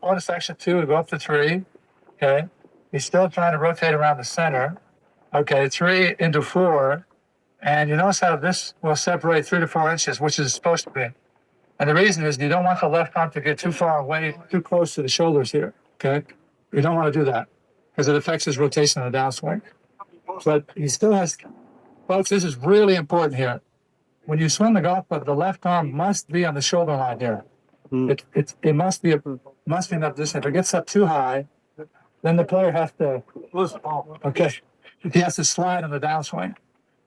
Go to section 2, go up to 3. Okay. He's still trying to rotate around the center. Okay, 3 into 4. And you notice how this will separate 3 to 4 inches, which is supposed to be. And the reason is you don't want the left arm to get too far away, too close to the shoulders here. Okay. You don't want to do that because it affects his rotation on the downswing. But he still has, folks, this is really important here. When you swing the golf club, the left arm must be on the shoulder line here. It must be enough distance. If it gets up too high, then the player has to lose the ball. Okay, he has to slide on the downswing.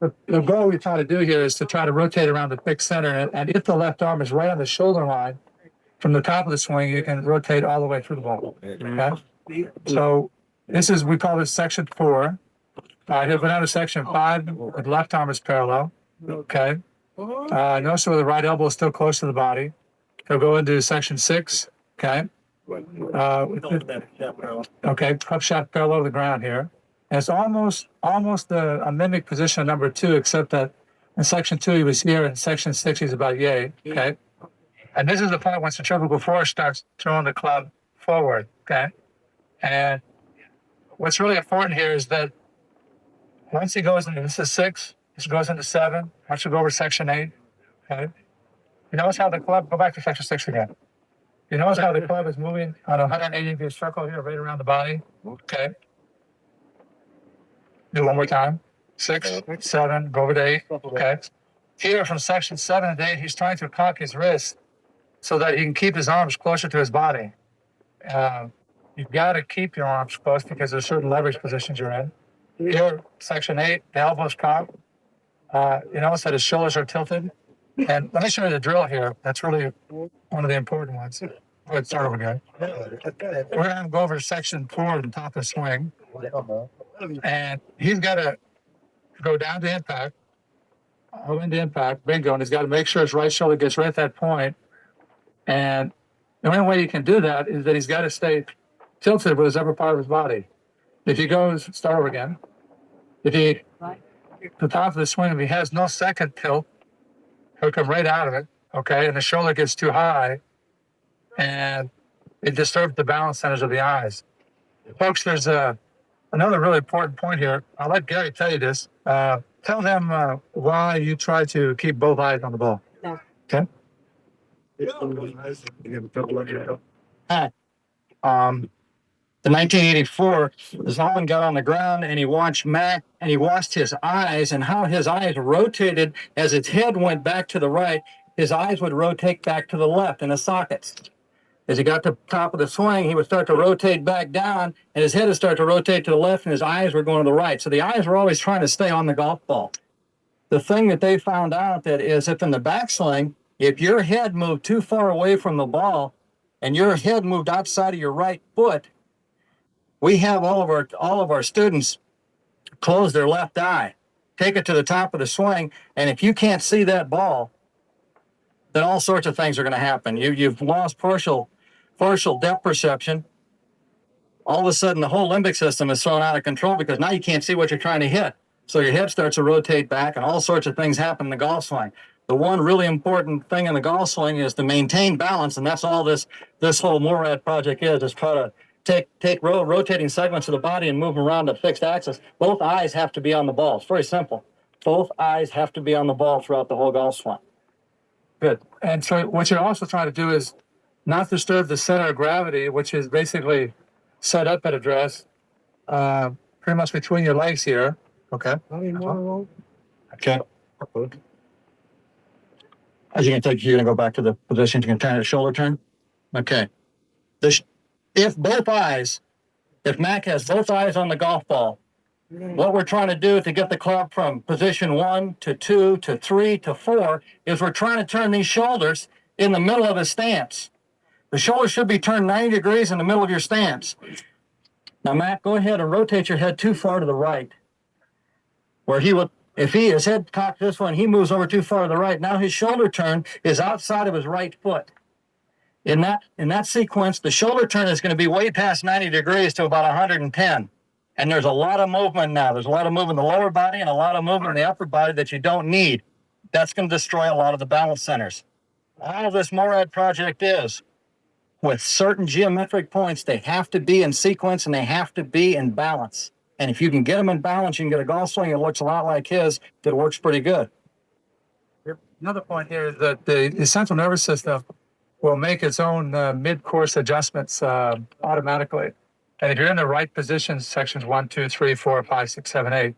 The goal we try to do here is to try to rotate around the fixed center, and if the left arm is right on the shoulder line, from the top of the swing, you can rotate all the way through the ball. Okay, so we call this section 4. He'll go down to section 5. The left arm is parallel. Okay. Notice where the right elbow is still close to the body. He'll go into section 6. Okay. Okay, club shot parallel to the ground here. And it's almost a mimic position of number 2, except that in section 2 he was here, in section 6 he's about yay. Okay. And this is the point when centrifugal force starts throwing the club forward. Okay. And what's really important here is that once he goes into, this is 6, this goes into 7, once you go over section 8, okay? You notice how the club, go back to section 6 again. You notice how the club is moving on a 180-degree circle here, right around the body, okay? Do one more time. 6, 7, go over to 8, okay? Here from section 7 to 8, he's trying to cock his wrist so that he can keep his arms closer to his body. You've got to keep your arms close because there's certain leverage positions you're in. Here, section 8, the elbows cocked. You notice that his shoulders are tilted. And let me show you the drill here. That's really one of the important ones. Go ahead, start over again. We're going to go over to section 4 at the top of the swing. And he's got to go down to impact, into impact, bingo, and he's got to make sure his right shoulder gets right at that point. And the only way you can do that is that he's got to stay tilted with his upper part of his body. If he goes, start over again. If he, the top of the swing, if he has no second tilt, he'll come right out of it, okay? And the shoulder gets too high, and it disturbs the balance centers of the eyes. Folks, there's another really important point here. I'll let Gary tell you this. Tell them why you try to keep both eyes on the ball. Yeah. Okay? Hi. In 1984, Zalman got on the ground and he watched Mac and he watched his eyes and how his eyes rotated as his head went back to the right. His eyes would rotate back to the left in the sockets. As he got to the top of the swing, he would start to rotate back down and his head would start to rotate to the left and his eyes were going to the right. So the eyes were always trying to stay on the golf ball. The thing that they found out that is if in the backswing, if your head moved too far away from the ball and your head moved outside of your right foot, we have all of our students close their left eye, take it to the top of the swing, and if you can't see that ball, then all sorts of things are going to happen. You've lost partial depth perception. All of a sudden, the whole limbic system is thrown out of control because now you can't see what you're trying to hit. So your head starts to rotate back, and all sorts of things happen in the golf swing. The one really important thing in the golf swing is to maintain balance, and that's all this whole MORAD project is try to take rotating segments of the body and move them around a fixed axis. Both eyes have to be on the ball. It's very simple. Both eyes have to be on the ball throughout the whole golf swing. Good. And so what you're also trying to do is not disturb the center of gravity, which is basically set up at address, pretty much between your legs here. Okay. Okay. As you can take, you're going to go back to the position. You can turn the shoulder turn. Okay. If Mac has both eyes on the golf ball, what we're trying to do to get the club from position 1 to 2 to 3 to 4 is we're trying to turn these shoulders in the middle of his stance. The shoulders should be turned 90 degrees in the middle of your stance. Now, Mac, go ahead and rotate your head too far to the right. Where he would, if his head cocked this one, he moves over too far to the right. Now his shoulder turn is outside of his right foot. In that sequence, the shoulder turn is going to be way past 90 degrees to about 110. And there's a lot of movement now. There's a lot of movement in the lower body and a lot of movement in the upper body that you don't need. That's going to destroy a lot of the balance centers. All of this MORAD project is with certain geometric points. They have to be in sequence and they have to be in balance. And if you can get them in balance, you can get a golf swing that looks a lot like his that works pretty good. Another point here is that the central nervous system will make its own mid-course adjustments automatically. And if you're in the right positions, sections 1, 2, 3, 4, 5, 6, 7, 8,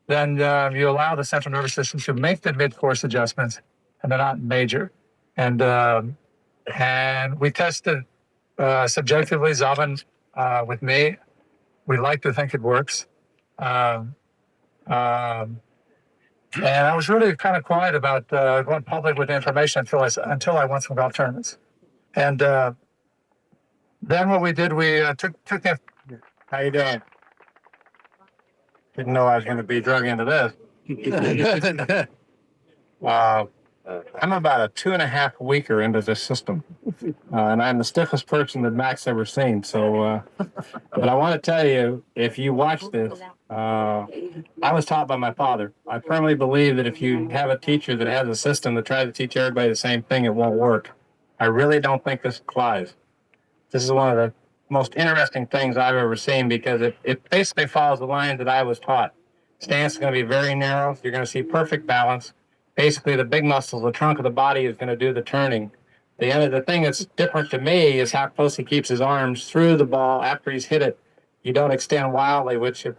then you allow the central nervous system to make the mid-course adjustments, and they're not major. And we tested subjectively, Zalman with me. We like to think it works. And I was really kind of quiet about going public with the information until I won some golf tournaments. And then what we did, we took the. How you doing? Didn't know I was going to be drug into this. I'm about a 2.5 weeker into this system, and I'm the stiffest person that Mac's ever seen. So, but I want to tell you, if you watch this, I was taught by my father. I firmly believe that if you have a teacher that has a system that tries to teach everybody the same thing, it won't work. I really don't think this applies. This is one of the most interesting things I've ever seen because it basically follows the lines that I was taught. Stance is going to be very narrow. You're going to see perfect balance. Basically, the big muscles, the trunk of the body is going to do the turning. The thing that's different to me is how close he keeps his arms through the ball after he's hit it. You don't extend wildly, which if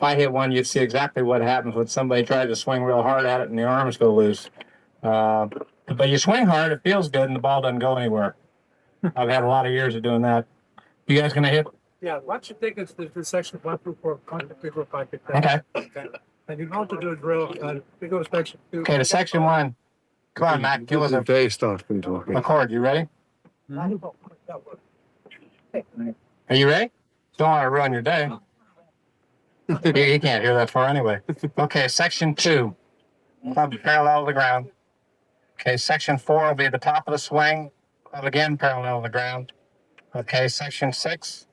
I hit one, you'd see exactly what happens when somebody tries to swing real hard at it and the arms go loose. But you swing hard, it feels good, and the ball doesn't go anywhere. I've had a lot of years of doing that. You guys going to hit? Yeah, why don't you take us to section 1 through 4, 3, 4, 5, 6, 7. Okay. And you're going to do a drill. We go to section 2. Okay, to section 1. Come on, Mac. Give us a Dave starts been talking. record. You ready? Are you ready? Don't want to ruin your day. You can't hear that far anyway. Okay, section 2. Club parallel to the ground. Okay, section 4 will be at the top of the swing. Club again parallel to the ground. Okay, section 6.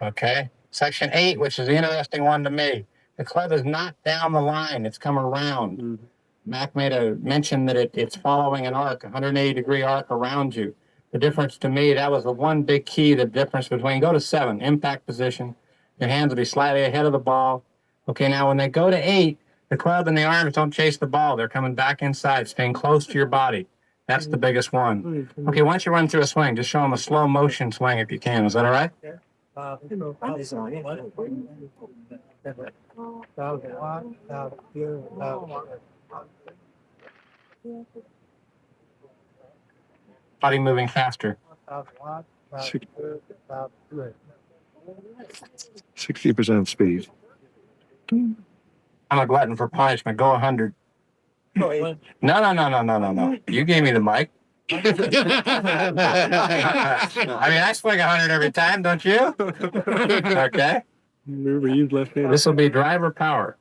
Okay, section 8, which is the interesting one to me. The club is not down the line, it's come around. Mm-hmm. Mac made a mention that it's following an arc, 180-degree arc around you. The difference to me, that was the one big key, the difference between, go to 7, impact position. Your hands will be slightly ahead of the ball. Okay, now when they go to 8, the club and the arms don't chase the ball. They're coming back inside, staying close to your body. That's the biggest one. Okay, once you run through a swing, just show them a slow motion swing if you can. Is that all right? Body moving faster. 60% speed. I'm a glutton for punishment. Go 100. No. You gave me the mic. I mean, I swing 100 every time, don't you? Okay. Remember, you left hand. This will be driver power.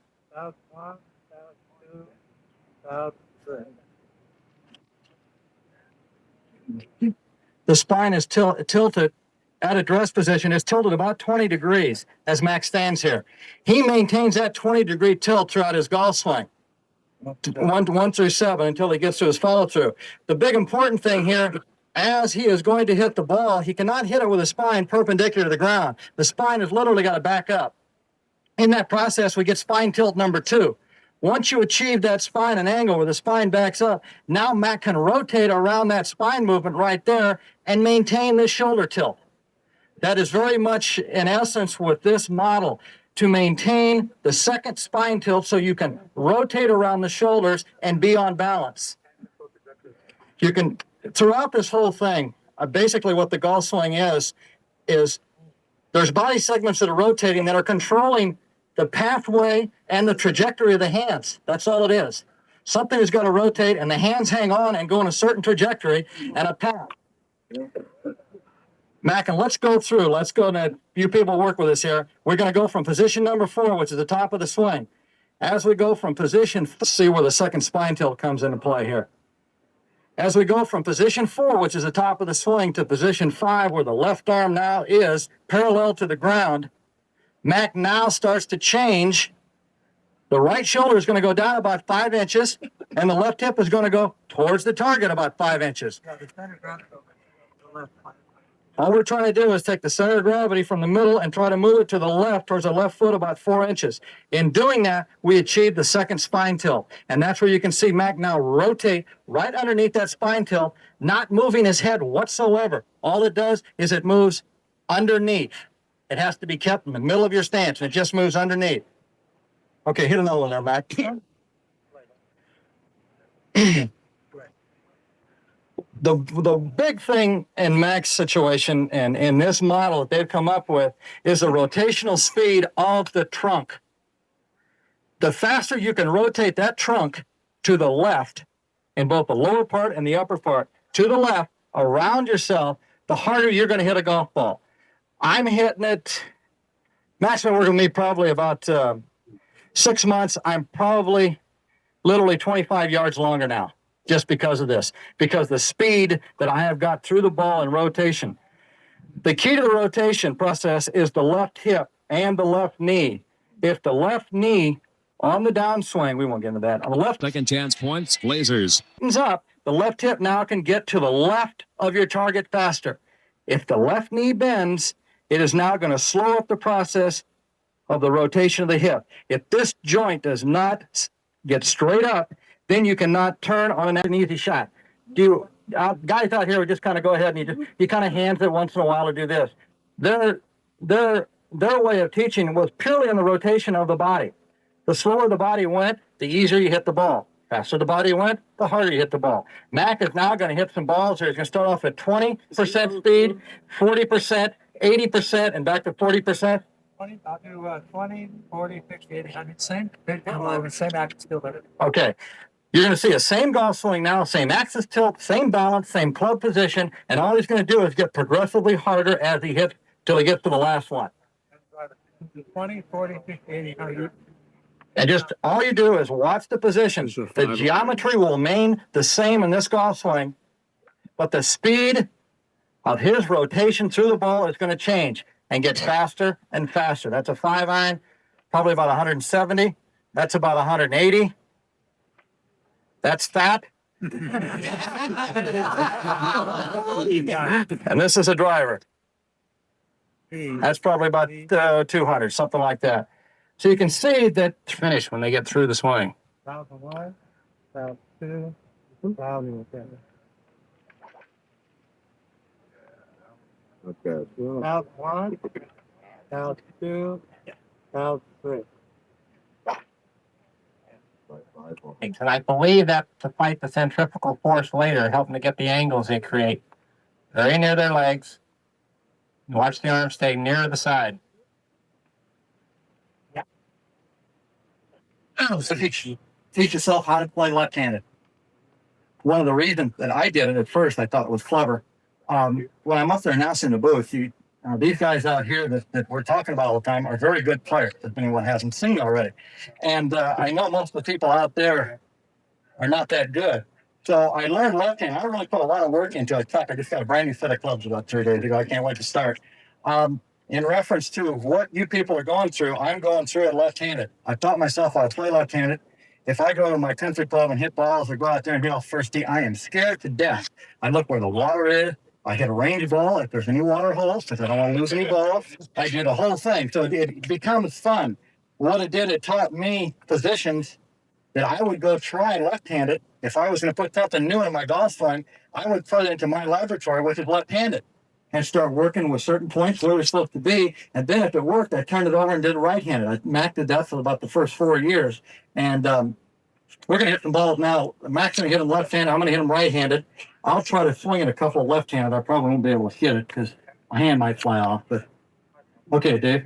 The spine is tilted at address position. Is tilted about 20 degrees as Max stands here. He maintains that 20-degree tilt throughout his golf swing. 1 through 7 until he gets to his follow through. The big important thing here, as he is going to hit the ball, he cannot hit it with the spine perpendicular to the ground. The spine has literally got to back up. In that process, we get spine tilt number 2. Once you achieve that spine and angle where the spine backs up, now Mac can rotate around that spine movement right there and maintain this shoulder tilt. That is very much in essence with this model, to maintain the second spine tilt so you can rotate around the shoulders and be on balance. You can, throughout this whole thing, basically what the golf swing is there's body segments that are rotating that are controlling the pathway and the trajectory of the hands. That's all it is. Something is going to rotate and the hands hang on and go in a certain trajectory and a path. Mac, and let's go through. Let's go, and you people work with us here. We're going to go from position number 4, which is the top of the swing. As we go from position, let's see where the second spine tilt comes into play here. As we go from position 4, which is the top of the swing, to position 5, where the left arm now is parallel to the ground, Mac now starts to change. The right shoulder is going to go down about 5 inches, and the left hip is going to go towards the target about 5 inches. Yeah, the center ground, the left one. All we're trying to do is take the center of gravity from the middle and try to move it to the left, towards the left foot, about 4 inches. In doing that, we achieve the second spine tilt. And that's where you can see Mac now rotate right underneath that spine tilt, not moving his head whatsoever. All it does is it moves underneath. It has to be kept in the middle of your stance. It just moves underneath. Okay, hit another one there, Mac. The big thing in Mac's situation and in this model that they've come up with is the rotational speed of the trunk. The faster you can rotate that trunk to the left, in both the lower part and the upper part, to the left, around yourself, the harder you're going to hit a golf ball. I'm hitting it, Mac's been working with me probably about 6 months. I'm probably literally 25 yards longer now, just because of this, because the speed that I have got through the ball in rotation. The key to the rotation process is the left hip and the left knee. If the left knee on the downswing, we won't get into that, on the left Second chance points, Blazers. is up, the left hip now can get to the left of your target faster. If the left knee bends, it is now going to slow up the process of the rotation of the hip. If this joint does not get straight up, then you cannot turn on an easy shot. Guys out here would just kind of go ahead and you kind of hands it once in a while to do this. Their way of teaching was purely on the rotation of the body. The slower the body went, the easier you hit the ball. Faster the body went, the harder you hit the ball. Mac is now going to hit some balls here. He's going to start off at 20% speed, 40%, 80%, and back to 40%. 20, I'll do 20, 40, 50, 80, 100, same. Same action skill level. Okay. You're going to see a same golf swing now, same axis tilt, same balance, same club position, and all he's going to do is get progressively harder as he hits till he gets to the last one. 20, 40, 50, 80, 100. And just all you do is watch the positions. The geometry will remain the same in this golf swing, but the speed of his rotation through the ball is going to change and get faster and faster. That's a 5-iron, probably about 170. That's about 180. That's fat. And this is a driver. That's probably about 200, something like that. So you can see that finish when they get through the swing. 1001, 1002, 1003. Okay. 1001, 1002, 1003. And I believe that to fight the centrifugal force later, helping to get the angles they create very near their legs. Watch the arm stay near the side. So teach yourself how to play left-handed. One of the reasons that I did it at first, I thought it was clever. When I'm up there announcing the booth, these guys out here that we're talking about all the time are very good players, if anyone hasn't seen already. And I know most of the people out there are not that good. So I learned left-hand. I really put a lot of work into it. In fact, I just got a brand new set of clubs about 3 days ago. I can't wait to start. In reference to what you people are going through, I'm going through it left-handed. I taught myself how to play left-handed. If I go to my 10th club and hit balls or go out there and hit off first tee, I am scared to death. I look where the water is. I hit a range ball if there's any water holes because I don't want to lose any balls. I do the whole thing. So it becomes fun. What it did, it taught me positions that I would go try left-handed. If I was going to put something new in my golf swing, I would put it into my laboratory, which is left-handed, and start working with certain points where it's supposed to be. And then if it worked, I turned it over and did it right-handed. Mac did that for about the first 4 years. And we're going to hit some balls now. Mac's going to hit them left-handed. I'm going to hit them right-handed. I'll try to swing it a couple of left-handed. I probably won't be able to hit it because my hand might fly off. But okay, Dave.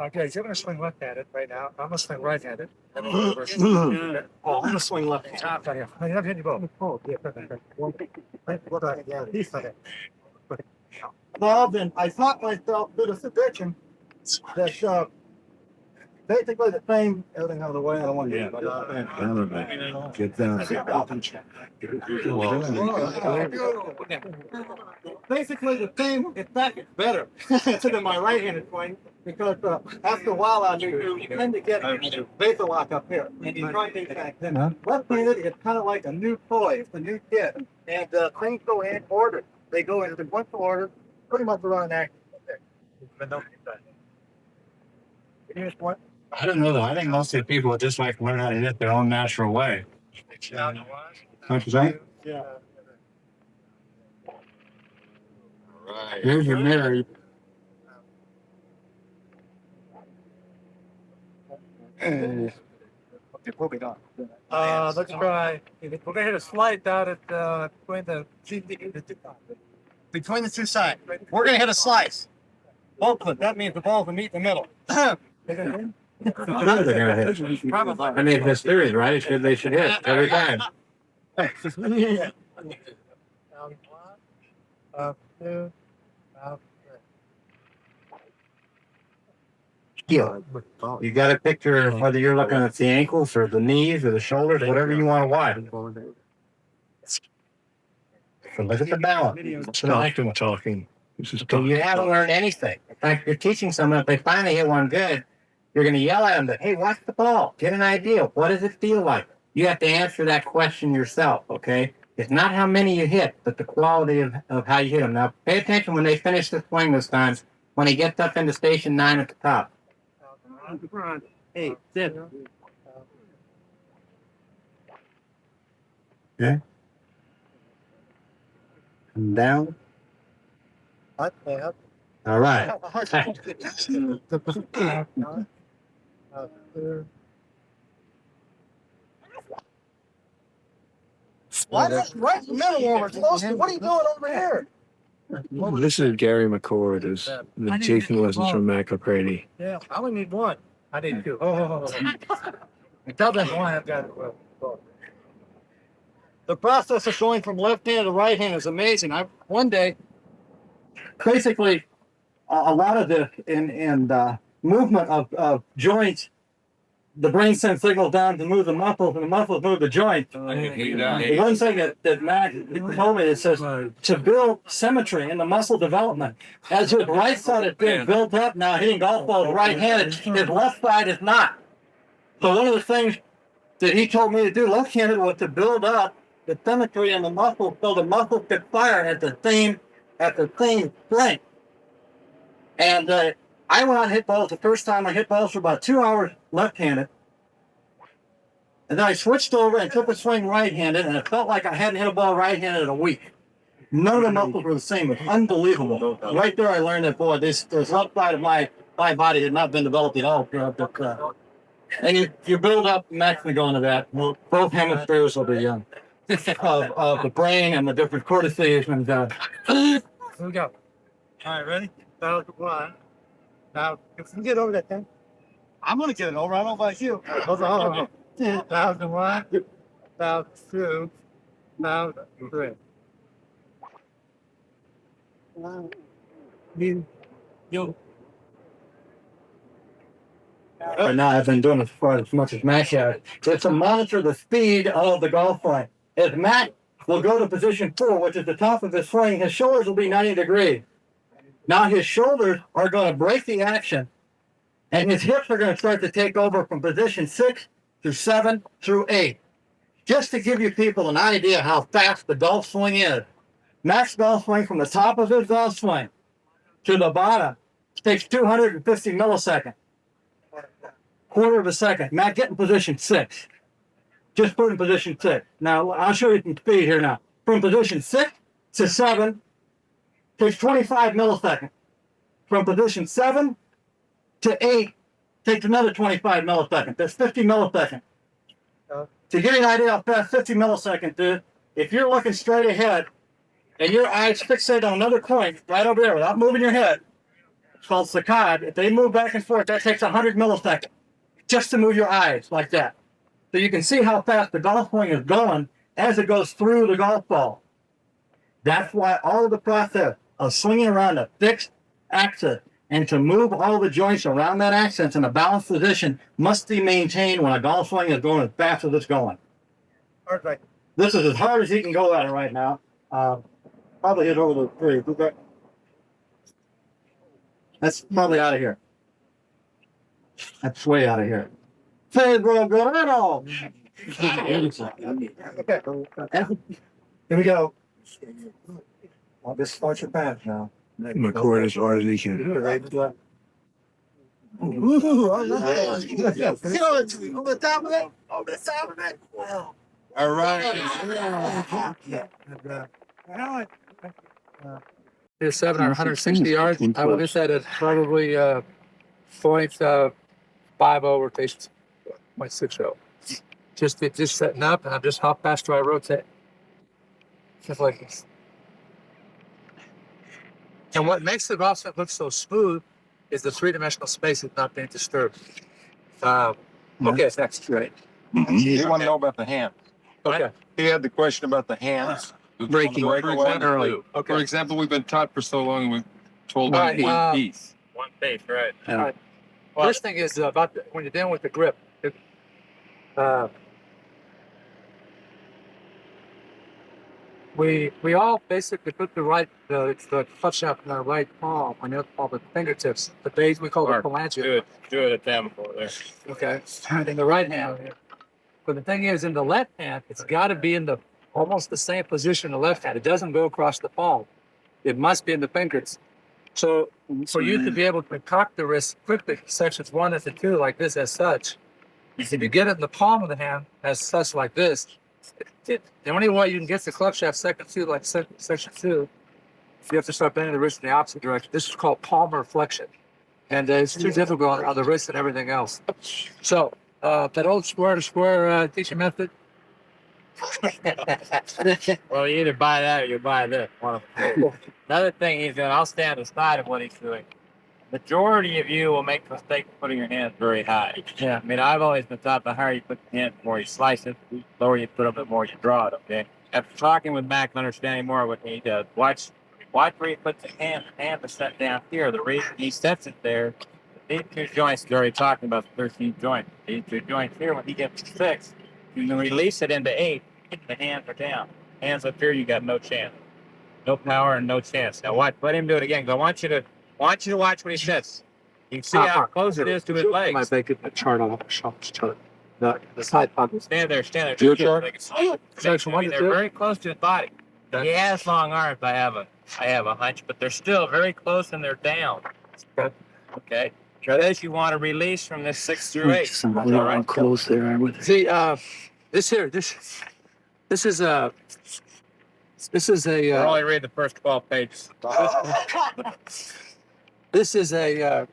Okay, so you're going to swing left-handed right now. I'm going to swing right-handed. I'm going to swing left-handed. Top down here. You have hit you both. Oh, yeah, perfect. What do I get? Well, then I taught myself through the sedition that basically the same. Everything out of the way. I don't want to get Get down. basically the same. In fact, it's better than my right-handed swing because after a while you tend to get vapor lock up here. And you try things back then. Left-handed is kind of like a new toy. It's a new kit, and things go in order. they go into what order, pretty much around that. I don't know though. I think most of the people just like learn how to hit their own natural way. Don't you think? Yeah. Right. Here's your mirror. Let's try. We're gonna hit a slide down at Between the two sides. We're gonna hit a slice. Ball clip. That means the balls will meet in the middle. None of they're gonna hit. Probably. I mean, his theory, right? They should hit every time. Down one, up two, up You got a picture of whether you're looking at the ankles or the knees or the shoulders, whatever you want to watch. So look at the balance. I like them talking. This is So you haven't learned anything. In fact, you're teaching someone if they finally hit one good, you're going to yell at them that, hey, watch the ball. Get an idea. What does it feel like? You have to answer that question yourself, okay? It's not how many you hit, but the quality of how you hit them. Now, pay attention when they finish the swing this time, when he gets up into station 9 at the top. Hey, sit. Okay. And down. Up. All right. What is right in the middle over? What are you doing over here? This is Gary McCord. Is the teaching lessons from Mac O'Grady. Yeah, I only need one. I need two. Tell them one. I've got it. The process of going from left hand to right hand is amazing. One day, basically, a lot of the movement of joints, the brain sends signals down to move the muscles, and the muscles move the joints. The one thing that Matt told me, it says to build symmetry in the muscle development. As his right side is being built up now, hitting golf balls right-handed, his left side is not. So one of the things that he told me to do left-handed was to build up the symmetry in the muscles so the muscles could fire at the same strength. And I went out and hit balls the first time. I hit balls for about 2 hours left-handed. And then I switched over and took a swing right-handed, and it felt like I hadn't hit a ball right-handed in a week. None of the muscles were the same. It was unbelievable. Right there I learned that, boy, this left side of my body had not been developed at all. And you build up, and Max can go into that. Both hemispheres of the brain and the different cortices. And Here we go. All right, ready? That was one. Now, if you get over that thing, I'm going to get it over. I don't know about you. Hold on. 1001, 1002, 1003. Right now, I've been doing it for as much as Matt has. It's to monitor the speed of the golf swing. If Matt will go to position 4, which is the top of his swing, his shoulders will be 90 degrees. Now his shoulders are going to break the action, and his hips are going to start to take over from position 6 through 7 through 8. Just to give you people an idea how fast the golf swing is. Matt's golf swing from the top of his golf swing to the bottom takes 250 milliseconds. Quarter of a second. Matt, get in position 6. Just put in position 6. Now, I'll show you some speed here now. From position 6 to 7 takes 25 milliseconds. From position 7 to 8 takes another 25 milliseconds. That's 50 milliseconds. To get an idea how fast 50 milliseconds is, if you're looking straight ahead and your eyes fixate on another point right over there without moving your head, it's called saccade. If they move back and forth, that takes 100 milliseconds just to move your eyes like that. So you can see how fast the golf swing is going as it goes through the golf ball. That's why all of the process of swinging around a fixed axis and to move all the joints around that axis in a balanced position must be maintained when a golf swing is going as fast as it's going. Perfect. This is as hard as he can go at it right now. Probably hit over the 3. That's probably out of here. That's way out of here. Pedro Guerrero. Here we go. I'll just start your pants now. McCord as hard as he can. All right. Here's 160 yards. I would guess that at probably point 50 rotations, 0.60. Just setting up, and I'm just how fast do I rotate? Just like this. And what makes the golf set look so smooth is the three-dimensional space is not being disturbed. Okay, next. Right. You want to know about the hand? Okay. He had the question about the hands. Breaking early. Okay. For example, we've been taught for so long, we've told All right, one piece. One face, right? All right. First thing is about when you're dealing with the grip. We all basically put the clutch shaft in our right palm on the other palm with fingertips. The base we call it phalange. Do it at them over there. Okay. In the right hand. But the thing is, in the left hand, it's got to be in the almost the same position in the left hand. It doesn't go across the palm. It must be in the fingers. So for you to be able to cock the wrist quickly, sections 1 and 2 like this as such, if you get it in the palm of the hand as such like this, the only way you can get the clutch shaft section 2 like section 2, if you have to start bending the wrist in the opposite direction. This is called palmar flexion. And it's too difficult on the wrist and everything else. So that old square to square teaching method. Well, you either buy that or you buy this. Another thing he's doing, I'll stand aside of what he's doing. Majority of you will make the mistake of putting your hands very high. Yeah. I mean, I've always been taught the higher you put the hand, the more you slice it. The lower you put them, the more you draw it, okay? After talking with Mac and understanding more of what he does, watch where he puts the hand. The hand is set down here. The reason he sets it there, these two joints, he's already talking about the 13th joint. These two joints here, when he gets to 6, you can release it into 8, the hands are down. Hands up here, you got no chance. No power and no chance. Now watch, let him do it again. I want you to watch what he says. You can see how close it is to his legs. I might make a chart on the shop chart. The side pocket. Stand there. Your chart? Section 1 they're very close to his body. He has long arms. I have a hunch, but they're still very close and they're down. Okay. So this you want to release from this 6 through 8. All right. Close there with it. See, this is a. We're only reading the first 12 pages. This is a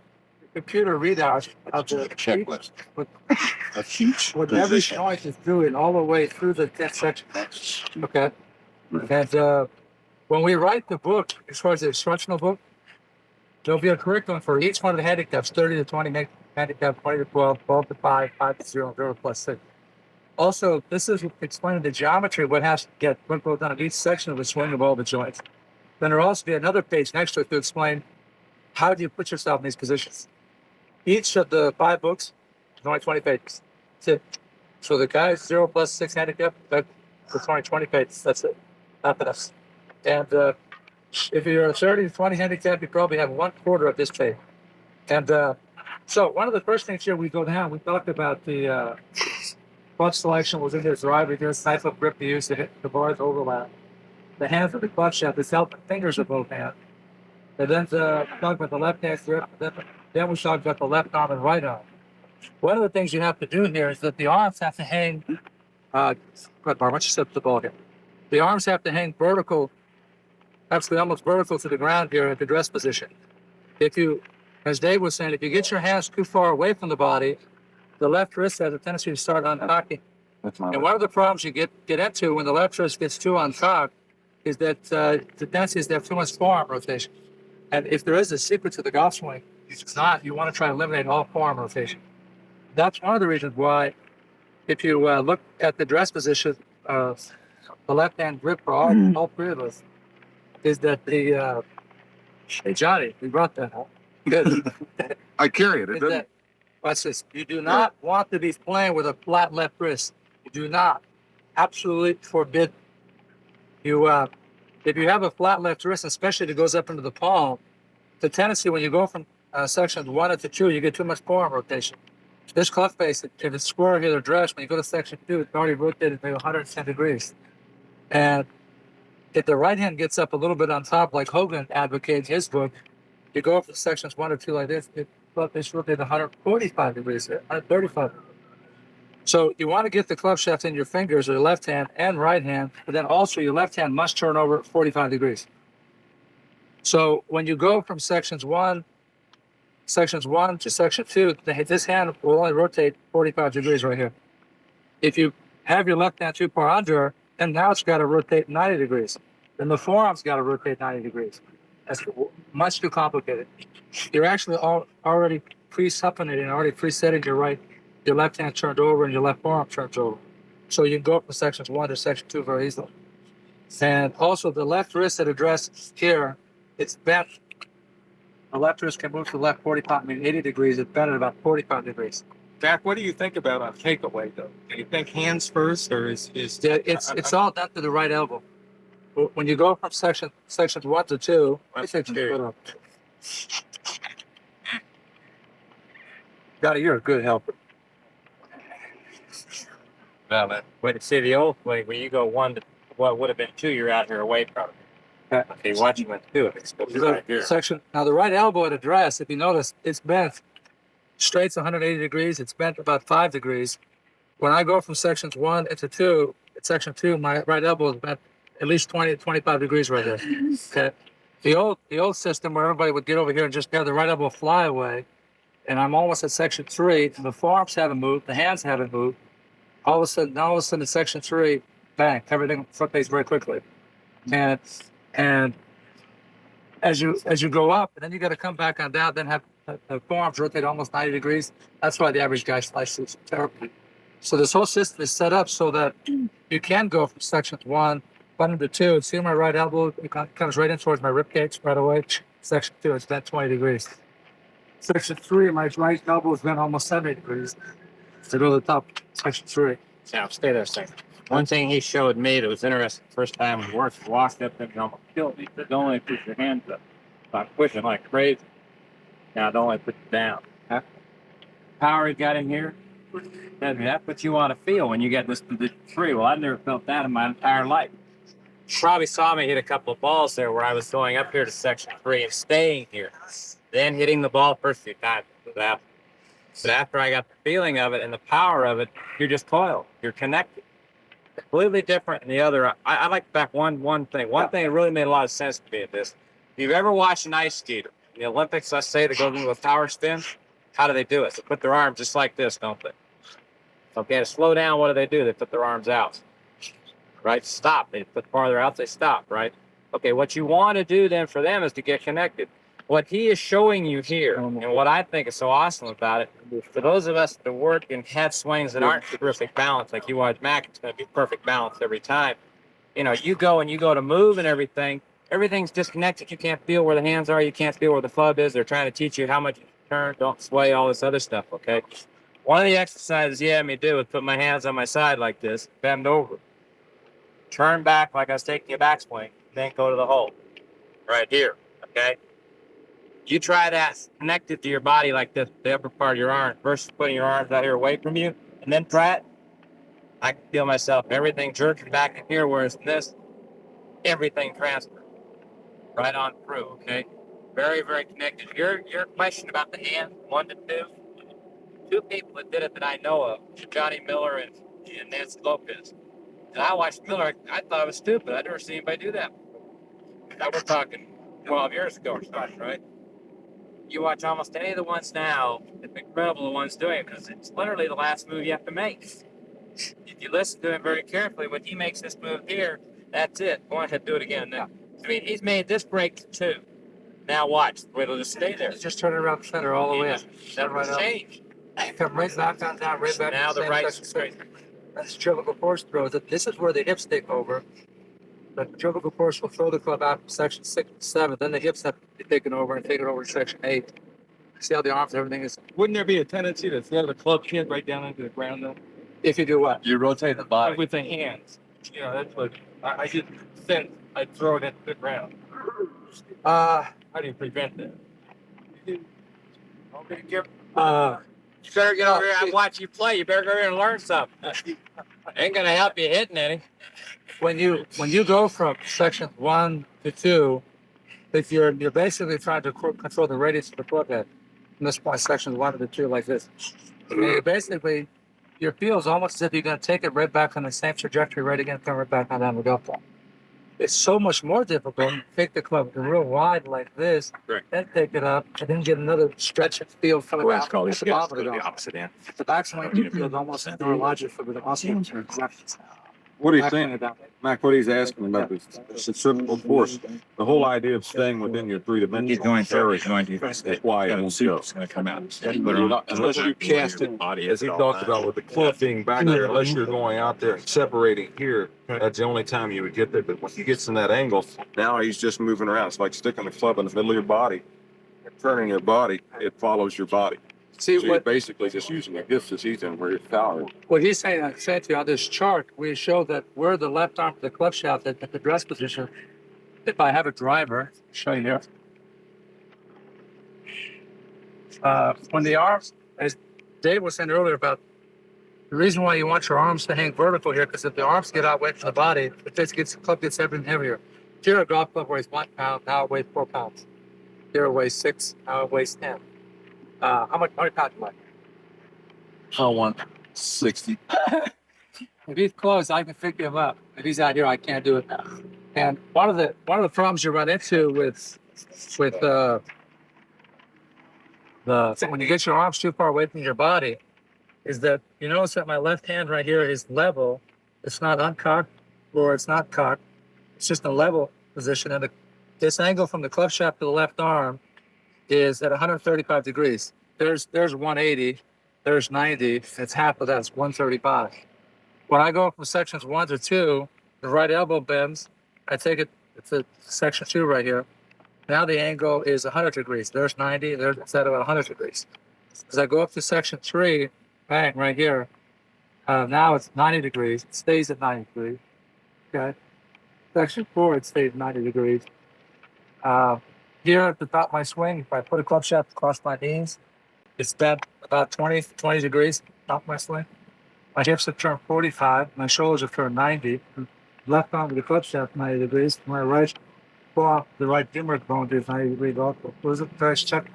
computer readout of the Checklist. what every joint is doing all the way through the 10th section. Okay. And when we write the book, as far as the instructional book, there'll be a curriculum for each one of the handicaps: 30 to 20 handicap, 20 to 12, 12 to 5, 5 to 0, 0 to +6. Also, this is explaining the geometry of what has to get what goes down each section of the swing of all the joints. Then there'll also be another page next to it to explain how do you put yourself in these positions. Each of the 5 books is only 20 pages. That's it. So the guys 0 + 6 handicap, that's only 20 pages. That's it. Nothing else. And if you're a 30 to 20 handicap, you probably have 1/4 of this page. And so one of the first things here we go down, we talked about the clutch selection was in there, driver here, knife up grip to use to hit the bars overlap. The hands of the clutch shaft is helping fingers of both hands. And then talk about the left hand grip. Then we talked about the left arm and right arm. One of the things you have to do here is that the arms have to hang. Go ahead, Barb, why don't you set the ball here? The arms have to hang vertical, absolutely almost vertical to the ground here at the dress position. If you, as Dave was saying, if you get your hands too far away from the body, the left wrist has a tendency to start uncocking. And one of the problems you get into when the left wrist gets too uncocked is that the tendency is to have too much forearm rotation. And if there is a secret to the golf swing, it's not. You want to try to eliminate all forearm rotation. That's one of the reasons why, if you look at the dress position, the left-hand grip for all 3 of us is that the. Hey Johnny, we brought that up. Good. I carry it. Is that, watch this. You do not want to be playing with a flat left wrist. You do not. Absolutely forbidden. You, if you have a flat left wrist, especially if it goes up into the palm, the tendency when you go from sections 1 to 2, you get too much forearm rotation. This cuff face, if it's square here or dress, when you go to section 2, it's already rotated maybe 110 degrees. And If the right hand gets up a little bit on top, like Hogan advocates in his book, you go up to sections 1 or 2 like this, it's rotate 145 degrees, 135. So you want to get the club shaft in your fingers, or your left hand and right hand, but then also your left hand must turn over 45 degrees. So when you go from sections 1 to section 2, this hand will only rotate 45 degrees right here. If you have your left hand too far under, then now it's got to rotate 90 degrees. Then the forearm's got to rotate 90 degrees. That's much too complicated. You're actually already pre-suppinating, already presetting your left hand turned over and your left forearm turned over. So you can go from sections 1 to section 2 very easily. And also the left wrist at address here, it's bent. The left wrist can move to the left 80 degrees. It's bent at about 45 degrees. Jack, what do you think about a takeaway though? Do you think hands first, or is Yeah, it's all done to the right elbow. When you go from sections 1 to 2, you're a good helper. Wait to see the old way where you go 1 to what would have been 2, you're out here away from it. Okay, watching went 2, it's supposed to be right here. Now the right elbow at address, if you notice, it's bent. Straight's 180 degrees. It's bent about 5 degrees. When I go from sections 1 into 2, at section 2, my right elbow is bent at least 20 to 25 degrees right there. Okay. The old system where everybody would get over here and just have the right elbow fly away, and I'm almost at section 3, and the forearms haven't moved, the hands haven't moved. All of a sudden in section 3, bang, everything rotates very quickly. And as you go up, and then you got to come back on down, then have the forearms rotate almost 90 degrees. That's why the average guy slices terribly. So this whole system is set up so that you can go from sections 1 to 2. See my right elbow, it comes right in towards my rib cage right away. Section 2, it's bent 20 degrees. Section 3, my right elbow is bent almost 70 degrees. To go to the top, section 3. Now, stay there a second. One thing he showed me that was interesting the first time we worked, walked up there and almost killed me. But don't only put your hands up. Start pushing like crazy. Now, don't only put it down. Huh? Power he got in here, that's what you want to feel when you get this position 3. Well, I've never felt that in my entire life. You probably saw me hit a couple of balls there where I was going up here to section 3 and staying here. Then hitting the ball first few times. But after I got the feeling of it and the power of it, you're just coiled. You're connected. Completely different than the other. I like back one thing. One thing that really made a lot of sense to me at this. If you've ever watched an ice skater in the Olympics, let's say, that goes into a power spin, how do they do it? They put their arms just like this, don't they? Okay, to slow down, what do? They put their arms out. Right? Stop. They put farther out, they stop, right? Okay, what you want to do then for them is to get connected. What he is showing you here, and what I think is so awesome about it, for those of us that work in head swings that aren't perfect balance, like you watch Mac, it's going to be perfect balance every time. You know, you go to move and everything's disconnected. You can't feel where the hands are. You can't feel where the club is. They're trying to teach you how much you turn, don't sway, all this other stuff, okay? One of the exercises you had me do was put my hands on my side like this, bend over, turn back like I was taking a backswing, then go to the hole. Right here, okay? You try that connected to your body like this, the upper part of your arm, versus putting your arms out here away from you, and then try it. I can feel myself, everything jerking back in here, whereas this, everything transfers right on through, okay? Very, very connected. Your question about the hand, 1 to 2, 2 people that did it that I know of, Johnny Miller and Nancy Lopez. And I watched Miller, I thought it was stupid. I'd never seen anybody do that. Now we're talking 12 years ago or something, right? You watch almost any of the ones now, it's incredible the ones doing it, because it's literally the last move you have to make. If you listen to him very carefully, when he makes this move here, that's it. Go ahead, do it again. Now, I mean, he's made this break to 2. Now watch, it'll just stay there. Just turn it around the center all the way in. That right change. Come right back on down, right back. Now the right straight. That's cervical force throws it. This is where the hips take over. The cervical force will throw the club out from section 6 and 7. Then the hips have to be taken over and take it over to section 8. See how the arms, everything is. Wouldn't there be a tendency to throw the club hit right down into the ground though? If you do what? You rotate the body. With the hands. You know, that's what I just sense I'd throw it into the ground. How do you prevent that? Uh, You better get over here and watch you play. You better go here and learn something. Ain't gonna help you hitting any. When you go from section 1 to 2, if you're basically trying to control the radius of the club head. From this point, section 1 to 2, like this. And you basically, your feel is almost as if you're going to take it right back on the same trajectory, right again, come right back on down the golf ball. It's so much more difficult to take the club real wide like this, then take it up, and then get another stretch and feel coming Well, back. it's called at the bottom of the golf. opposite end. The backswing you feel almost neurological for the muscle. What he's saying, Mac, what he's asking about is centrifugal force. The whole idea of staying within your three-dimensional area is why it won't go. It's going to come out. Unless you cast it, as he talked about with the club being back there, unless you're going out there and separating here, that's the only time you would get there. But when he gets in that angle, now he's just moving around. It's like sticking the club in the middle of your body and turning your body. It follows your body. See, So you're basically just using the gifts that he's in where you're power. what he's saying, I said to you on this chart, we show that where the left arm of the club shaft at the dress position, if I have a driver, show you here. When the arms, as Dave was saying earlier about the reason why you want your arms to hang vertical here, because if the arms get out away from the body, the club gets heavier and heavier. Here, a golf club weighs 1 pound, now it weighs 4 pounds. Here it weighs 6, now it weighs 10. How many pounds do you like? I want 60. If he's close, I can pick him up. If he's out here, I can't do it now. And one of the problems you run into with when you get your arms too far away from your body is that you notice that my left hand right here is level. It's not uncocked or it's not cocked. It's just a level position. And this angle from the club shaft to the left arm is at 135 degrees. There's 180, there's 90, it's half of that, it's 135. When I go from sections 1 to 2, the right elbow bends, I take it to section 2 right here. Now the angle is 100 degrees. There's 90, there's instead of 100 degrees. As I go up to section 3, bang, right here, now it's 90 degrees, it stays at 90 degrees, okay? Section 4, it stays 90 degrees. Here at the top of my swing, if I put a club shaft across my knees, it's bent about 20 degrees, top of my swing. My hips have turned 45, my shoulders have turned 90. Left arm of the club shaft, 90 degrees. My right paw, the right femur bone is 90 degrees also. Those are the first check.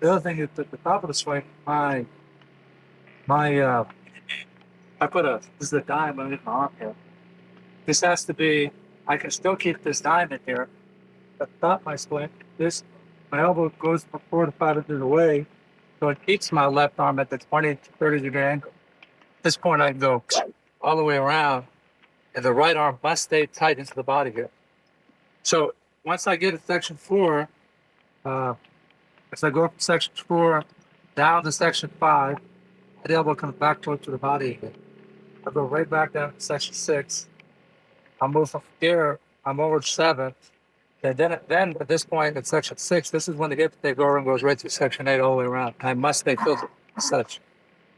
The other thing is at the top of the swing, I put this is a dime underneath my arm here. This has to be, I can still keep this dime in here. At the top of my swing, my elbow goes from 4 to 5 inches away, so it keeps my left arm at the 20 to 30 degree angle. At this point, I can go all the way around, and the right arm must stay tight into the body here. So once I get to section 4, as I go from section 4 down to section 5, the elbow comes back to the body again. I go right back down to section 6. I'll move from here, I'm over 7. And then at this point in section 6, this is when the hip take over and goes right through section 8 all the way around. I must stay filtered as such.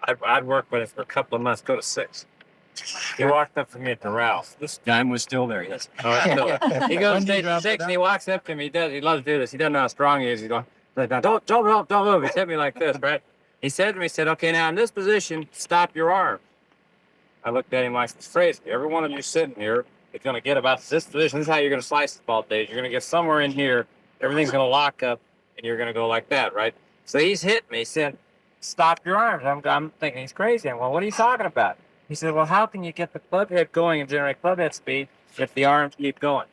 I'd work with it for a couple of months, go to 6. He walked up to me at the Ralph. This dime was still there. Yes. He goes to 6 and he walks up to me. He loves to do this. He doesn't know how strong he is. He's going, don't move. He hit me like this, right? He said to me, okay, now in this position, stop your arm. I looked at him like it's crazy. Every one of you sitting here is going to get about this position. This is how you're going to slice the ball, Dave. You're going to get somewhere in here. Everything's going to lock up, and you're going to go like that, right? So he's hit me. He said, stop your arms. I'm thinking he's crazy. I'm, well, what are you talking about? He said, well, how can you get the club head going and generate club head speed if the arms keep going?